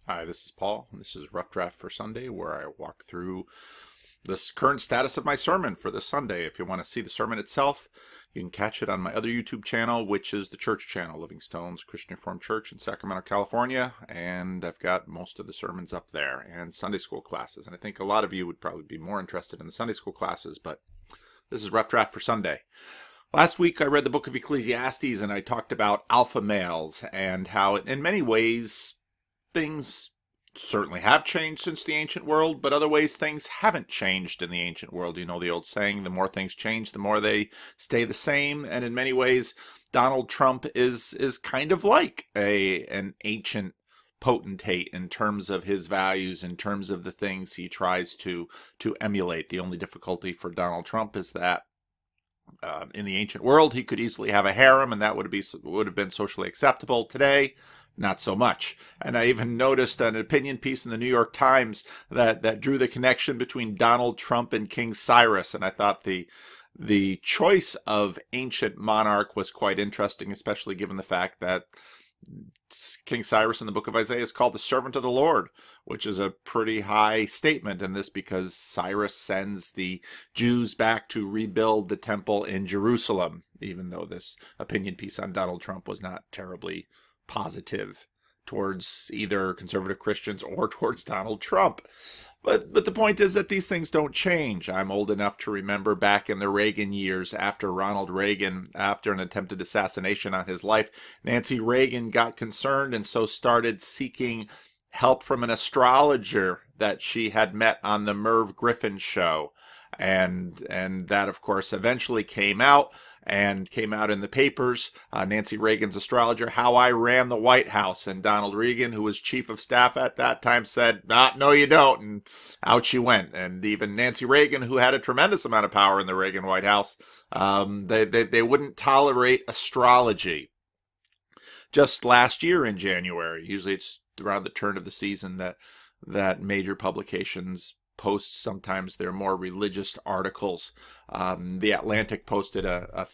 Hi, this is Paul. This is Rough Draft for Sunday, where I walk through this current status of my sermon for this Sunday. If you want to see the sermon itself, you can catch it on my other YouTube channel, which is the church channel, Living Stones Christian Reformed Church in Sacramento, California. And I've got most of the sermons up there and Sunday school classes. And I think a lot of you would probably be more interested in the Sunday school classes, but this is Rough Draft for Sunday. Last week I read the book of Ecclesiastes and I talked about alpha males and how in many ways things certainly have changed since the ancient world, but other ways things haven't changed in the ancient world. You know the old saying, the more things change, the more they stay the same. And in many ways, Donald Trump is kind of like an ancient potentate in terms of his values, in terms of the things he tries to emulate. The only difficulty for Donald Trump is that in the ancient world, he could easily have a harem, and that would have been socially acceptable. Today, not so much. And I even noticed an opinion piece in the New York Times that drew the connection between Donald Trump and King Cyrus. And I thought the choice of ancient monarch was quite interesting, especially given the fact that King Cyrus in the book of Isaiah is called the servant of the Lord, which is a pretty high statement in this because Cyrus sends the Jews back to rebuild the temple in Jerusalem, even though this opinion piece on Donald Trump was not terribly positive towards either conservative Christians or towards Donald Trump. But the point is that these things don't change. I'm old enough to remember back in the Reagan years after Ronald Reagan, after an attempted assassination on his life, Nancy Reagan got concerned and so started seeking help from an astrologer that she had met on the Merv Griffin show. And that, of course, eventually came out in the papers, Nancy Reagan's astrologer, How I Ran the White House. And Donald Reagan, who was chief of staff at that time, said, no, you don't. And out she went. And even Nancy Reagan, who had a tremendous amount of power in the Reagan White House, they wouldn't tolerate astrology. Just last year in January, usually it's around the turn of the season that major publications post sometimes their more religious articles. The Atlantic posted a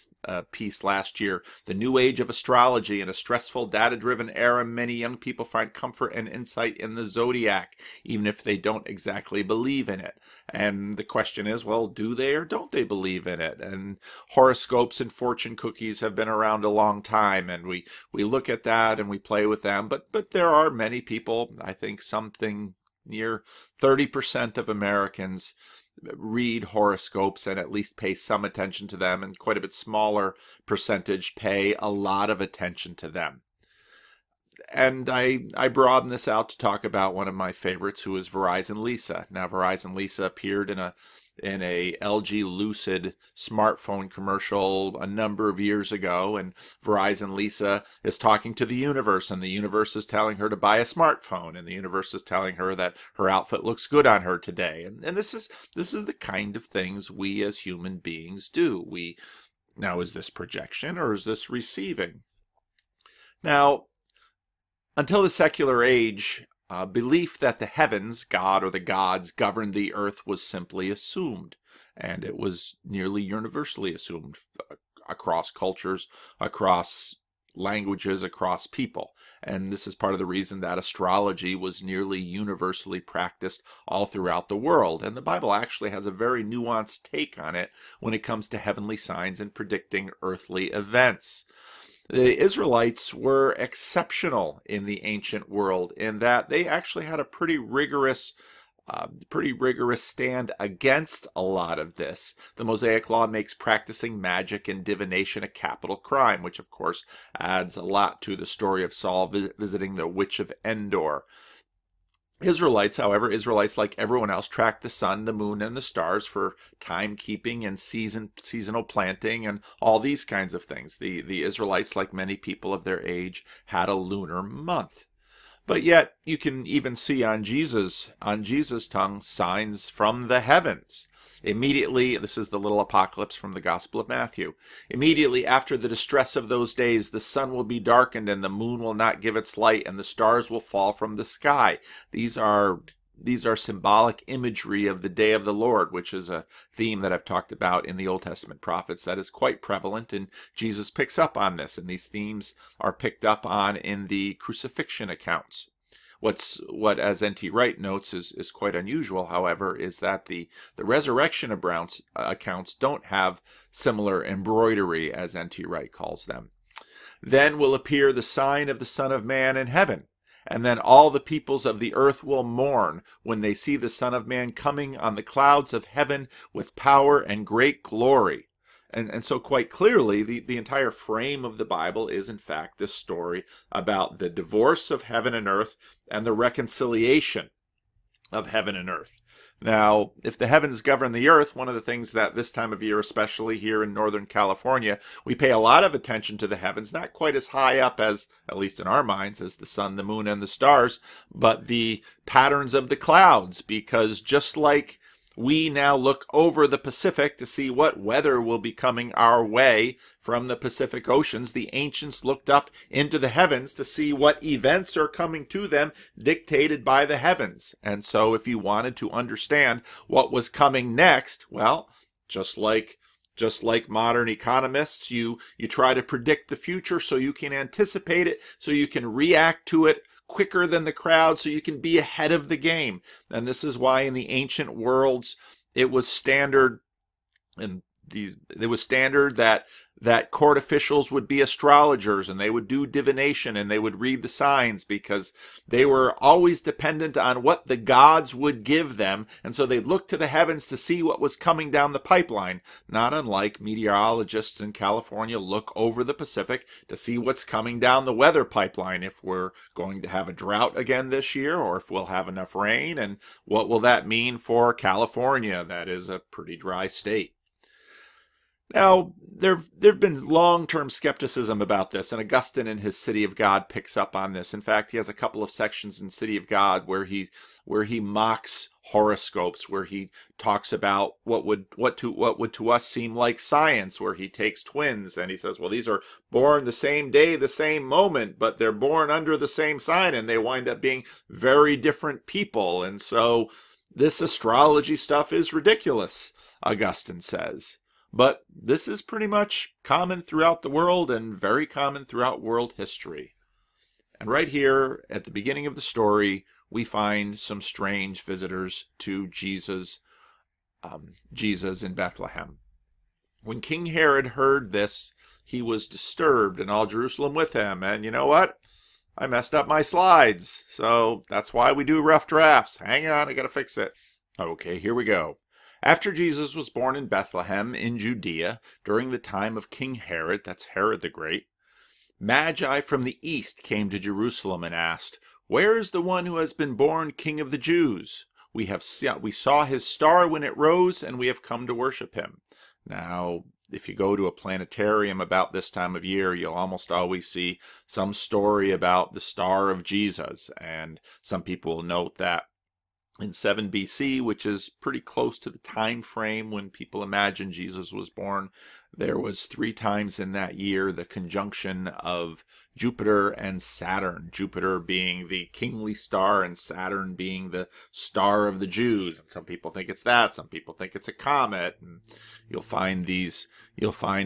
piece last year, The New Age of Astrology. In a stressful, data-driven era, many young people find comfort and insight in the zodiac, even if they don't exactly believe in it. And the question is, well, do they or don't they believe in it? And horoscopes and fortune cookies have been around a long time, and we look at that and we play with them. But there are many people, I think something near 30% of Americans read horoscopes and at least pay some attention to them, and quite a bit smaller percentage pay a lot of attention to them. And I broaden this out to talk about one of my favorites, who is Verizon Lisa. Now, Verizon Lisa appeared in a LG Lucid smartphone commercial a number of years ago, and Verizon Lisa is talking to the universe, and the universe is telling her to buy a smartphone, and the universe is telling her that her outfit looks good on her today. And this is the kind of things we as human beings do. Now, is this projection or is this receiving? Now, until the secular age, belief that the heavens, God or the gods, governed the earth was simply assumed, and it was nearly universally assumed across cultures, across languages, across people. And this is part of the reason that astrology was nearly universally practiced all throughout the world. And the Bible actually has a very nuanced take on it when it comes to heavenly signs and predicting earthly events. The Israelites were exceptional in the ancient world in that they actually had a pretty rigorous stand against a lot of this. The Mosaic Law makes practicing magic and divination a capital crime, which of course adds a lot to the story of Saul visiting the witch of Endor. Israelites, however, like everyone else, tracked the sun, the moon, and the stars for timekeeping and seasonal planting and all these kinds of things. The Israelites, like many people of their age, had a lunar month. But yet, you can even see on Jesus' tongue signs from the heavens. Immediately, this is the little apocalypse from the Gospel of Matthew. Immediately after the distress of those days, the sun will be darkened, and the moon will not give its light, and the stars will fall from the sky. These are symbolic imagery of the day of the Lord, which is a theme that I've talked about in the Old Testament prophets that is quite prevalent, and Jesus picks up on this, and these themes are picked up on in the crucifixion accounts. What as N.T. Wright notes is quite unusual, however, is that the resurrection accounts don't have similar embroidery, as N.T. Wright calls them. Then will appear the sign of the Son of Man in heaven. And then all the peoples of the earth will mourn when they see the Son of Man coming on the clouds of heaven with power and great glory. And so quite clearly, the entire frame of the Bible is, in fact, this story about the divorce of heaven and earth and the reconciliation of heaven and earth. Now, if the heavens govern the earth, one of the things that this time of year, especially here in Northern California, we pay a lot of attention to the heavens, not quite as high up as, at least in our minds, as the sun, the moon, and the stars, but the patterns of the clouds, because just like we now look over the Pacific to see what weather will be coming our way from the Pacific Oceans, the ancients looked up into the heavens to see what events are coming to them dictated by the heavens. And so if you wanted to understand what was coming next, well, just like modern economists, you try to predict the future so you can anticipate it, so you can react to it quicker than the crowd, so you can be ahead of the game. And this is why in the ancient worlds it was standard, that court officials would be astrologers, and they would do divination, and they would read the signs, because they were always dependent on what the gods would give them. And so they'd look to the heavens to see what was coming down the pipeline, not unlike meteorologists in California look over the Pacific to see what's coming down the weather pipeline, if we're going to have a drought again this year, or if we'll have enough rain, and what will that mean for California? That is a pretty dry state. Now, there've been long-term skepticism about this, and Augustine in his City of God picks up on this. In fact, he has a couple of sections in City of God where he mocks horoscopes, where he talks about what would to us seem like science, where he takes twins and he says, well, these are born the same day, the same moment, but they're born under the same sign, and they wind up being very different people. And so this astrology stuff is ridiculous, Augustine says. But this is pretty much common throughout the world, and very common throughout world history. And right here at the beginning of the story, we find some strange visitors to Jesus in Bethlehem. When King Herod heard this, he was disturbed, and all Jerusalem with him. And you know what? I messed up my slides, so that's why we do rough drafts. Hang on, I gotta fix it. Okay, here we go. After Jesus was born in Bethlehem in Judea, during the time of King Herod, that's Herod the Great, Magi from the east came to Jerusalem and asked, "Where is the one who has been born King of the Jews? We saw his star when it rose, and we have come to worship him." Now, if you go to a planetarium about this time of year, you'll almost always see some story about the star of Jesus, and some people will note that in 7 BC, which is pretty close to the time frame when people imagine Jesus was born, there was 3 times in that year the conjunction of Jupiter and Saturn, Jupiter being the kingly star and Saturn being the star of the Jews. Some people think it's that, some people think it's a comet, and you'll find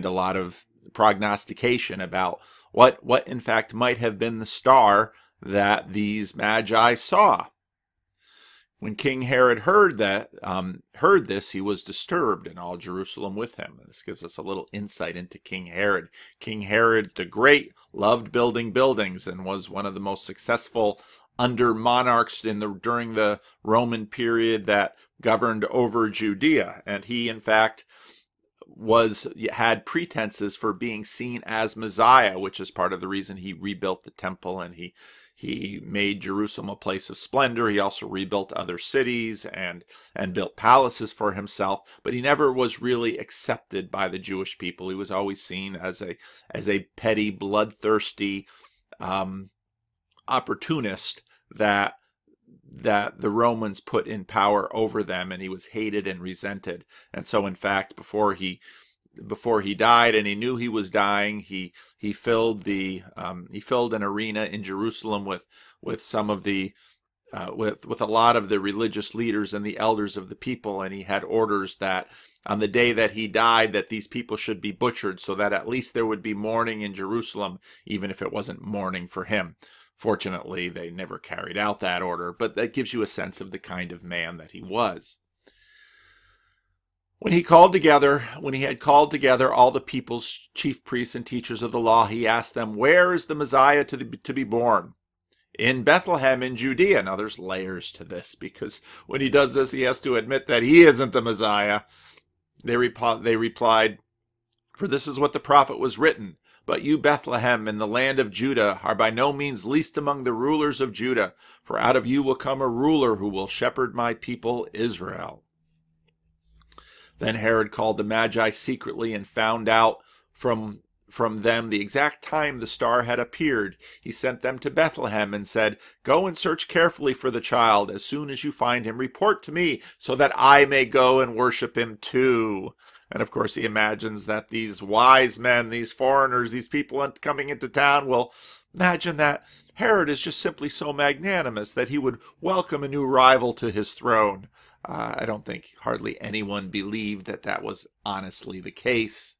a lot of prognostication about what in fact might have been the star that these magi saw. When King Herod heard this, he was disturbed, and all Jerusalem with him. This gives us a little insight into King Herod. King Herod the Great loved building buildings and was one of the most successful under monarchs during the Roman period that governed over Judea. And he, in fact, had pretenses for being seen as Messiah, which is part of the reason he rebuilt the temple, and he made Jerusalem a place of splendor. He also rebuilt other cities and built palaces for himself, but he never was really accepted by the Jewish people. He was always seen as a petty, bloodthirsty opportunist that the Romans put in power over them, and he was hated and resented. And so, in fact, before he died, and he knew he was dying, he filled an arena in Jerusalem with some of the with a lot of the religious leaders and the elders of the people, and he had orders that on the day that he died, that these people should be butchered, so that at least there would be mourning in Jerusalem, even if it wasn't mourning for him. Fortunately, they never carried out that order, but that gives you a sense of the kind of man that he was. When he had called together all the people's chief priests and teachers of the law, he asked them, "Where is the Messiah to be born?" "In Bethlehem in Judea." Now there's layers to this, because when he does this, he has to admit that he isn't the Messiah. They replied, "For this is what the prophet was written. But you, Bethlehem, in the land of Judah, are by no means least among the rulers of Judah, for out of you will come a ruler who will shepherd my people Israel." Then Herod called the Magi secretly and found out from them the exact time the star had appeared. He sent them to Bethlehem and said, "Go and search carefully for the child. As soon as you find him, report to me so that I may go and worship him too." And of course he imagines that these wise men, these foreigners, these people coming into town will imagine that Herod is just simply so magnanimous that he would welcome a new rival to his throne. I don't think hardly anyone believed that that was honestly the case.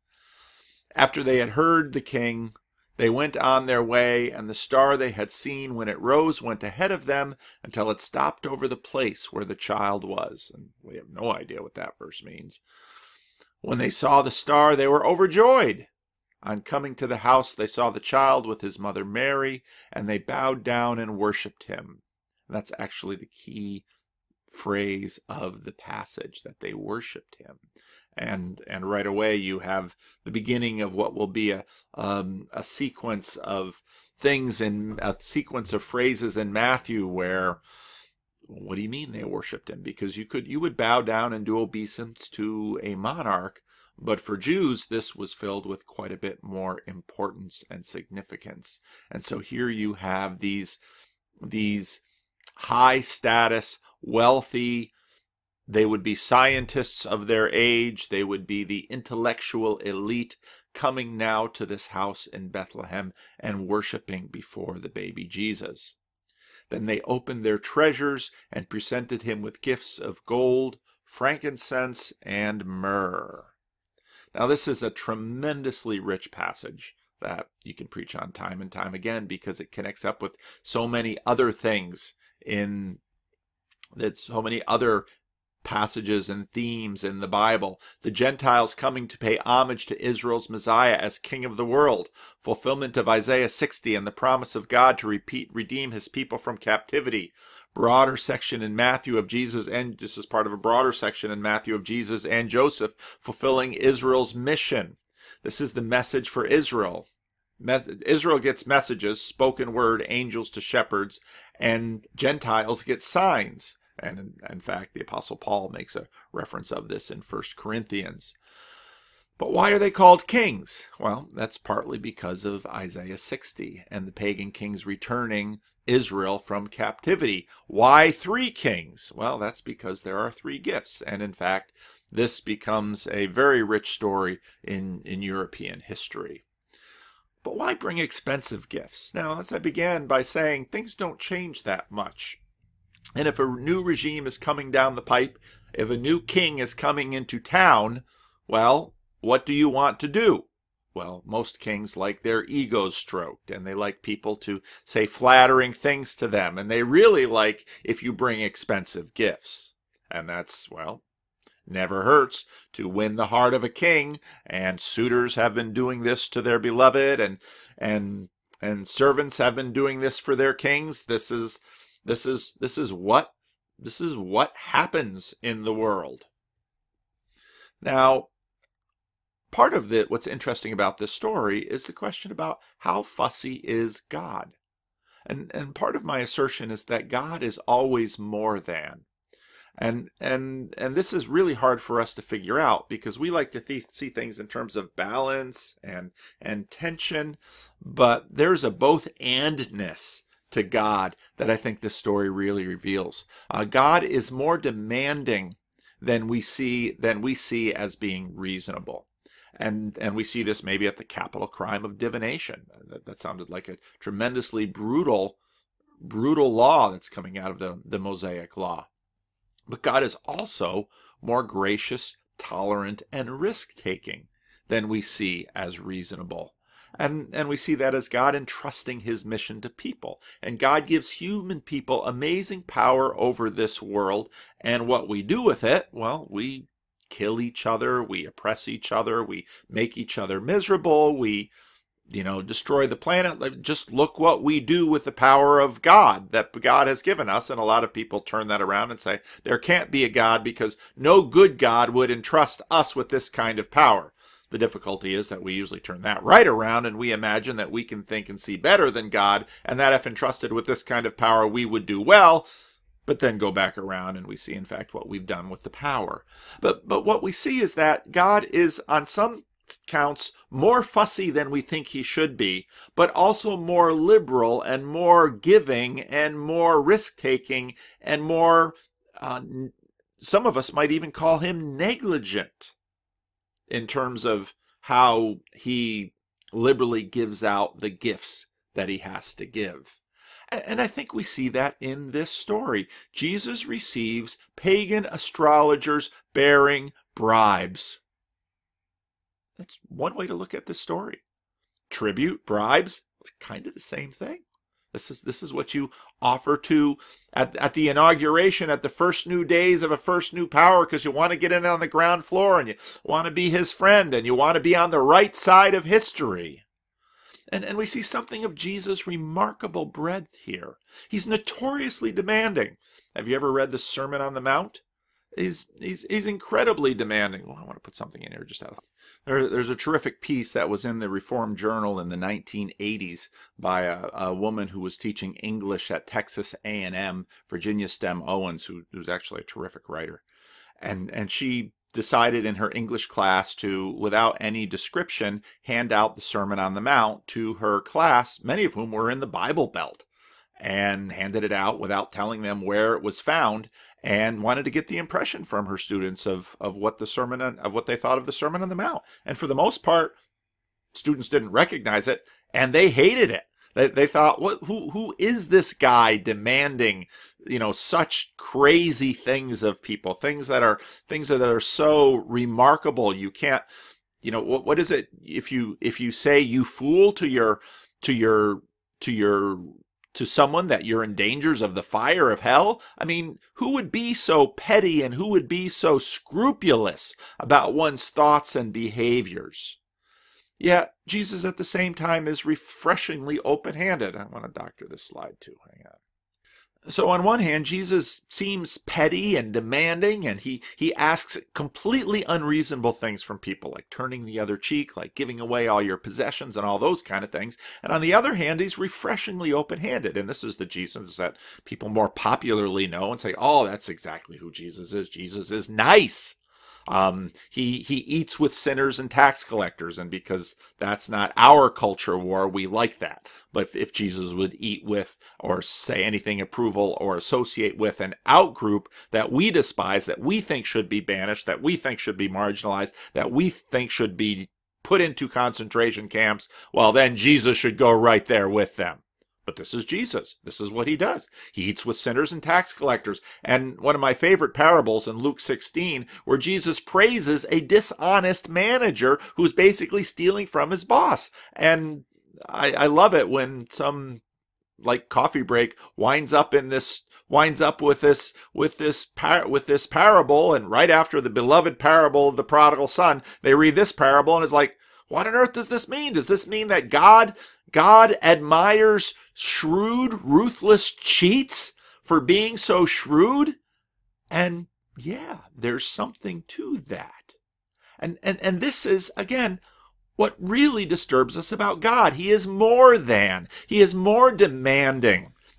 After they had heard the king, they went on their way, and the star they had seen when it rose went ahead of them until it stopped over the place where the child was. And we have no idea what that verse means. When they saw the star, they were overjoyed. On coming to the house, they saw the child with his mother Mary, and they bowed down and worshipped him. And that's actually the key phrase of the passage, that they worshipped him. And right away you have the beginning of what will be a sequence of things, in a sequence of phrases in Matthew where, what do you mean they worshipped him? Because you would bow down and do obeisance to a monarch, but for Jews this was filled with quite a bit more importance and significance. And so here you have these high status, wealthy, they would be scientists of their age, they would be the intellectual elite, coming now to this house in Bethlehem and worshiping before the baby Jesus. Then they opened their treasures and presented him with gifts of gold, frankincense, and myrrh. Now this is a tremendously rich passage that you can preach on time and time again, because it connects up with so many other things so many other passages and themes in the Bible. The Gentiles coming to pay homage to Israel's Messiah as King of the world, fulfillment of Isaiah 60 and the promise of God to redeem his people from captivity. Broader section in Matthew of Jesus, and this is part of a broader section in Matthew of Jesus and Joseph fulfilling Israel's mission. This is the message for Israel. Israel gets messages, spoken word, angels to shepherds, and Gentiles get signs. And in fact, the Apostle Paul makes a reference of this in 1 Corinthians. But why are they called kings? Well, that's partly because of Isaiah 60 and the pagan kings returning Israel from captivity. Why 3 kings? Well, that's because there are 3 gifts. And in fact, this becomes a very rich story in European history. But why bring expensive gifts? Now, as I began by saying, things don't change that much. And if a new regime is coming down the pipe, if a new king is coming into town, well, what do you want to do? Well, most kings like their egos stroked, and they like people to say flattering things to them, and they really like if you bring expensive gifts. And that's, well, never hurts to win the heart of a king, and suitors have been doing this to their beloved, and servants have been doing this for their kings. This is what happens in the world. Now, part of what's interesting about this story is the question about how fussy is God. And part of my assertion is that God is always more than. And this is really hard for us to figure out, because we like to see things in terms of balance and tension, but there's a both-andness to God that I think this story really reveals. God is more demanding than we see as being reasonable. And we see this maybe at the capital crime of divination. That sounded like a tremendously brutal law that's coming out of the Mosaic law. But God is also more gracious, tolerant, and risk-taking than we see as reasonable. And we see that as God entrusting his mission to people. And God gives human people amazing power over this world. And what we do with it, well, we kill each other, we oppress each other, we make each other miserable, we destroy the planet. Just look what we do with the power of God that God has given us. And a lot of people turn that around and say, there can't be a God because no good God would entrust us with this kind of power. The difficulty is that we usually turn that right around and we imagine that we can think and see better than God, and that if entrusted with this kind of power, we would do well, but then go back around and we see, in fact, what we've done with the power. But what we see is that God is, on some counts, more fussy than we think he should be, but also more liberal and more giving and more risk-taking and more, some of us might even call him negligent in terms of how he liberally gives out the gifts that he has to give. And I think we see that in this story. Jesus receives pagan astrologers bearing bribes. That's one way to look at this story. Tribute, bribes, kind of the same thing. This is what you offer to at the inauguration, at the first new days of a first new power, because you want to get in on the ground floor and you want to be his friend and you want to be on the right side of history. And we see something of Jesus' remarkable breadth here. He's notoriously demanding. Have you ever read the Sermon on the Mount? He's incredibly demanding. Well, I want to put something in here just out of there's a terrific piece that was in the Reformed Journal in the 1980s by a woman who was teaching English at Texas A&M, Virginia Stem Owens, who's actually a terrific writer. And she decided in her English class to, without any description, hand out the Sermon on the Mount to her class, many of whom were in the Bible Belt, and handed it out without telling them where it was found, and wanted to get the impression from her students of what they thought of the Sermon on the Mount. And for the most part, students didn't recognize it, and they hated it. They thought, who is this guy demanding, such crazy things of people, things that are so remarkable you can't, what is it if you say you fool to someone that you're in dangers of the fire of hell? I mean, who would be so petty and who would be so scrupulous about one's thoughts and behaviors? Yet, Jesus at the same time is refreshingly open-handed. I want to doctor this slide too. Hang on. So on one hand, Jesus seems petty and demanding, and he asks completely unreasonable things from people, like turning the other cheek, like giving away all your possessions and all those kind of things. And on the other hand, he's refreshingly open-handed. And this is the Jesus that people more popularly know and say, oh, that's exactly who Jesus is. Jesus is nice. He eats with sinners and tax collectors, and because that's not our culture war, we like that. But if Jesus would eat with or say anything approval or associate with an outgroup that we despise, that we think should be banished, that we think should be marginalized, that we think should be put into concentration camps, well, then Jesus should go right there with them. But this is Jesus. This is what he does. He eats with sinners and tax collectors. And one of my favorite parables in Luke 16, where Jesus praises a dishonest manager who's basically stealing from his boss. And I love it when some coffee break winds up with this parable, and right after the beloved parable of the prodigal son, they read this parable and it's like, what on earth does this mean? Does this mean that God admires shrewd, ruthless cheats for being so shrewd? And yeah, there's something to that. And this is, again, what really disturbs us about God. He is more demanding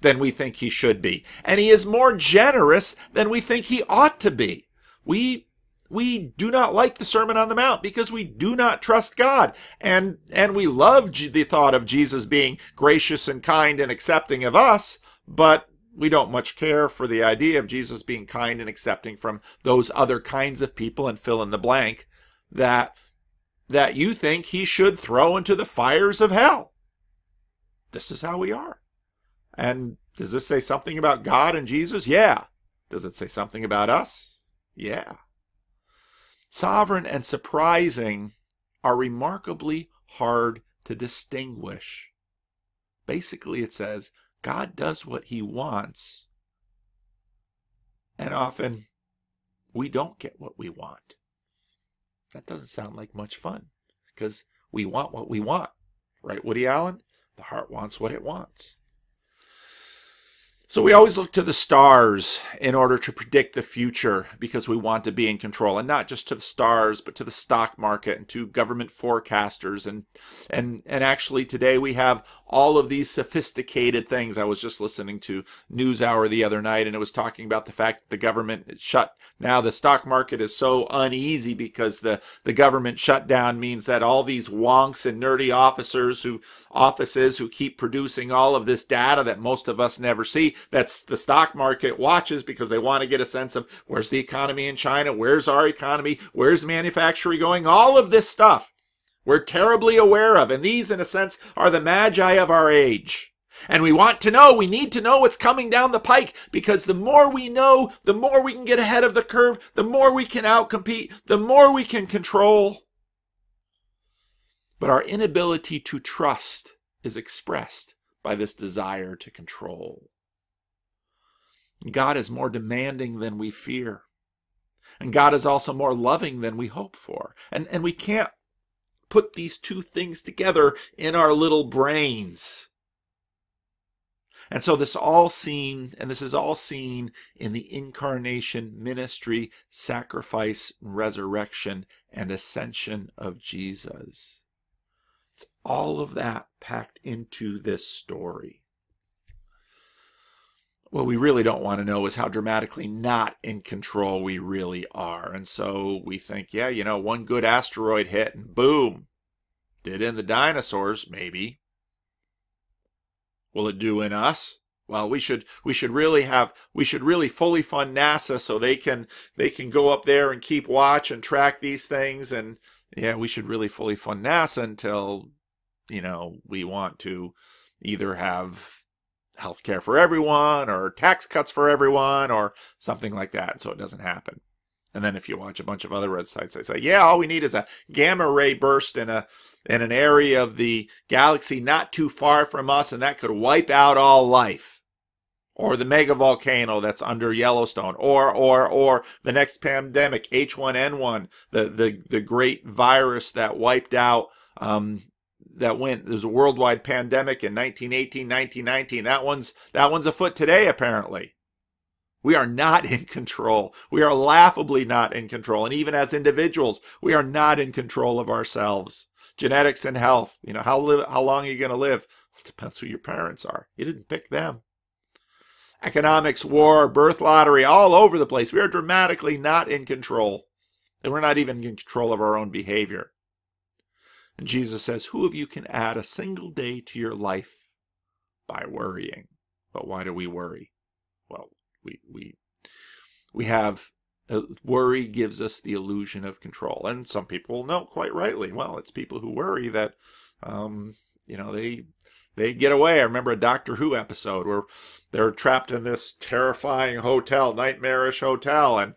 than we think he should be. And he is more generous than we think he ought to be. We do not like the Sermon on the Mount because we do not trust God. And we love the thought of Jesus being gracious and kind and accepting of us, but we don't much care for the idea of Jesus being kind and accepting from those other kinds of people, and fill in the blank, that you think he should throw into the fires of hell. This is how we are. And does this say something about God and Jesus? Yeah. Does it say something about us? Yeah. Sovereign and surprising are remarkably hard to distinguish. Basically, it says God does what he wants, and often we don't get what we want. That doesn't sound like much fun, because we want what we want. Right, Woody Allen? The heart wants what it wants. So we always look to the stars in order to predict the future because we want to be in control, and not just to the stars, but to the stock market and to government forecasters. And actually today we have all of these sophisticated things. I was just listening to NewsHour the other night, and it was talking about the fact that the government is shut. Now the stock market is so uneasy because the government shutdown means that all these wonks and nerdy offices who keep producing all of this data that most of us never see, that's the stock market watches because they want to get a sense of where's the economy in China, where's our economy, where's manufacturing going, all of this stuff we're terribly aware of. And these, in a sense, are the magi of our age. And we want to know, we need to know what's coming down the pike, because the more we know, the more we can get ahead of the curve, the more we can outcompete, the more we can control. But our inability to trust is expressed by this desire to control. God is more demanding than we fear. And God is also more loving than we hope for. And we can't put these two things together in our little brains. And so this is all seen in the incarnation, ministry, sacrifice, resurrection, and ascension of Jesus. It's all of that packed into this story. What we really don't want to know is how dramatically not in control we really are. And so we think, yeah, one good asteroid hit and boom, did in the dinosaurs, maybe. Will it do in us? Well, we should really fully fund NASA so they can go up there and keep watch and track these things. And yeah, we should really fully fund NASA until, we want to either have health care for everyone or tax cuts for everyone or something like that, so it doesn't happen. And then if you watch a bunch of other websites, they say, yeah, all we need is a gamma ray burst in an area of the galaxy not too far from us, and that could wipe out all life. Or the mega volcano that's under Yellowstone, or the next pandemic, H1N1, the great virus that wiped out there's a worldwide pandemic in 1918, 1919. That one's afoot today, apparently. We are not in control. We are laughably not in control. And even as individuals, we are not in control of ourselves. Genetics and health. How long are you going to live? It depends who your parents are. You didn't pick them. Economics, war, birth lottery, all over the place. We are dramatically not in control. And we're not even in control of our own behavior. And Jesus says, who of you can add a single day to your life by worrying? But why do we worry? Well, we have worry gives us the illusion of control. And some people know quite rightly, well, it's people who worry that, they get away. I remember a Doctor Who episode where they're trapped in this terrifying hotel, nightmarish hotel. And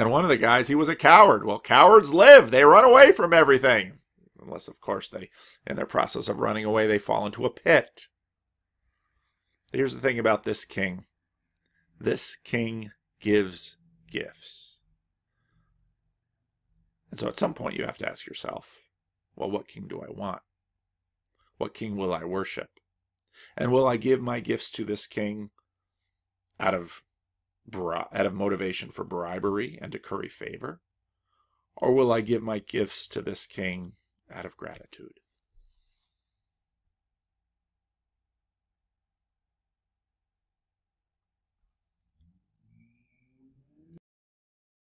one of the guys, he was a coward. Well, cowards live. They run away from everything. Unless, of course, in their process of running away, they fall into a pit. Here's the thing about this king. This king gives gifts. And so at some point you have to ask yourself, well, what king do I want? What king will I worship? And will I give my gifts to this king out of motivation for bribery and to curry favor? Or will I give my gifts to this king out of gratitude?